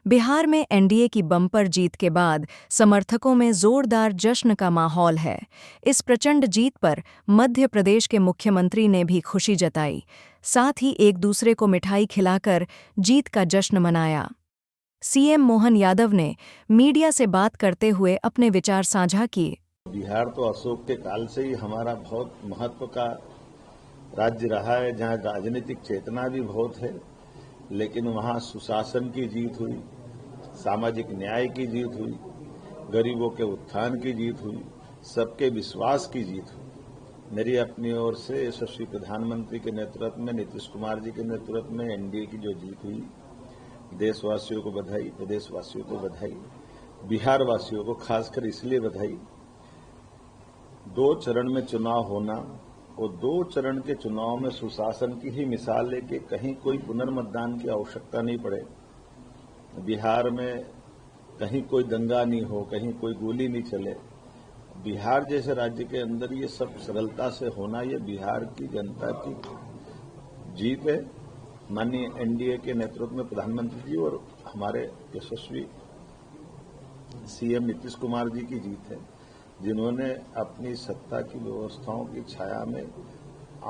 बिहार में एनडीए की बम्पर जीत के बाद समर्थकों में जोरदार जश्न का माहौल है। इस प्रचंड जीत पर मध्य प्रदेश के मुख्यमंत्री ने भी खुशी जताई, साथ ही एक दूसरे को मिठाई खिलाकर जीत का जश्न मनाया। सीएम मोहन यादव ने मीडिया से बात करते हुए अपने विचार साझा किए। बिहार तो अशोक के काल से ही हमारा बहुत महत्व का राज्य रहा है, जहां राजनीतिक चेतना भी बहुत है, लेकिन वहां सुशासन की जीत हुई, सामाजिक न्याय की जीत हुई, गरीबों के उत्थान की जीत हुई, सबके विश्वास की जीत हुई। मेरी अपनी ओर से यशस्वी प्रधानमंत्री के नेतृत्व में, नीतीश कुमार जी के नेतृत्व में एनडीए की जो जीत हुई, देशवासियों को बधाई, प्रदेशवासियों को बधाई, बिहार वासियों को खासकर इसलिए बधाई। 2 चरण में चुनाव होना और 2 चरण के चुनाव में सुशासन की ही मिसाल है कि कहीं कोई पुनर्मतदान की आवश्यकता नहीं पड़े, बिहार में कहीं कोई दंगा नहीं हो, कहीं कोई गोली नहीं चले। बिहार जैसे राज्य के अंदर ये सब सरलता से होना, ये बिहार की जनता की जीत है। माननीय एनडीए के नेतृत्व में प्रधानमंत्री जी और हमारे यशस्वी सीएम नीतीश कुमार जी की जीत है, जिन्होंने अपनी सत्ता की व्यवस्थाओं की छाया में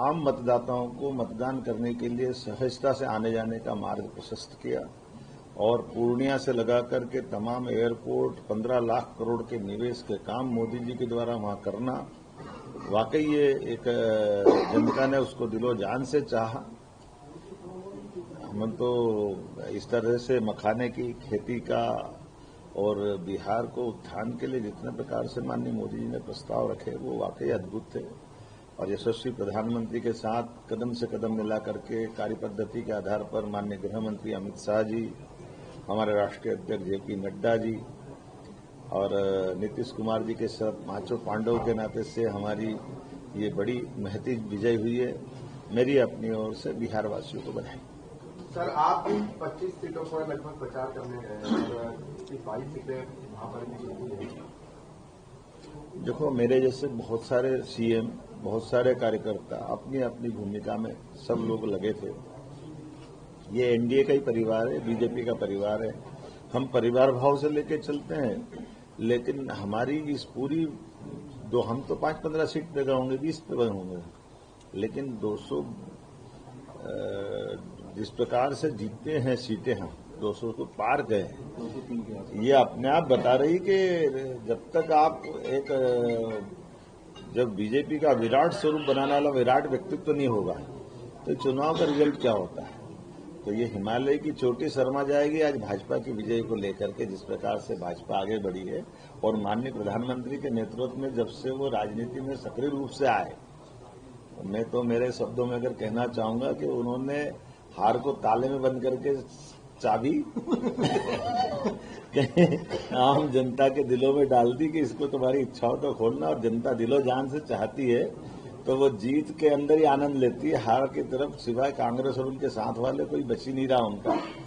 आम मतदाताओं को मतदान करने के लिए सहजता से आने जाने का मार्ग प्रशस्त किया और पूर्णिया से लगा करके तमाम एयरपोर्ट, 15 लाख करोड़ के निवेश के काम मोदी जी के द्वारा वहां करना, वाकई ये एक जनता ने उसको दिलो जान से चाहा। हम तो इस तरह से मखाने की खेती का और बिहार को उत्थान के लिए जितने प्रकार से माननीय मोदी जी ने प्रस्ताव रखे, वो वाकई अद्भुत थे। और यशस्वी प्रधानमंत्री के साथ कदम से कदम मिला करके कार्य पद्धति के आधार पर माननीय गृह मंत्री अमित शाह जी, हमारे राष्ट्रीय अध्यक्ष जेपी नड्डा जी और नीतीश कुमार जी के साथ पांचों पांडवों के नाते से हमारी ये बड़ी महती विजय हुई है। मेरी अपनी ओर से बिहार वासियों को बधाई। सर, आप 25 सीटों पर लगभग प्रचार करने गए हैं, 22 सीटें वहां पर भी। देखो, मेरे जैसे बहुत सारे सीएम, बहुत सारे कार्यकर्ता अपनी अपनी भूमिका में सब लोग लगे थे। ये एनडीए का ही परिवार है, बीजेपी का परिवार है। हम परिवार भाव से लेके चलते हैं, लेकिन हमारी इस पूरी हम तो 5-15 सीट पे गए होंगे, 20 पे गए होंगे, लेकिन 200 जिस प्रकार से जीतते हैं सीटें, हम 200 को पार गए, ये अपने आप बता रही कि जब तक आप जब बीजेपी का विराट स्वरूप बनाने वाला विराट व्यक्तित्व नहीं होगा, तो चुनाव का रिजल्ट क्या होता है। तो ये हिमालय की चोटी शर्मा जाएगी आज भाजपा की विजय को लेकर के, जिस प्रकार से भाजपा आगे बढ़ी है। और माननीय प्रधानमंत्री के नेतृत्व में जब से वो राजनीति में सक्रिय रूप से आए, मैं तो मेरे शब्दों में अगर कहना चाहूंगा कि उन्होंने हार को ताले में बंद करके चाबी आम जनता के दिलों में डाल दी कि इसको तुम्हारी इच्छाओं को खोलना, और जनता दिलो जान से चाहती है तो वो जीत के अंदर ही आनंद लेती है। हार की तरफ सिवाय कांग्रेस और उनके साथ वाले कोई बची नहीं रहा उनका।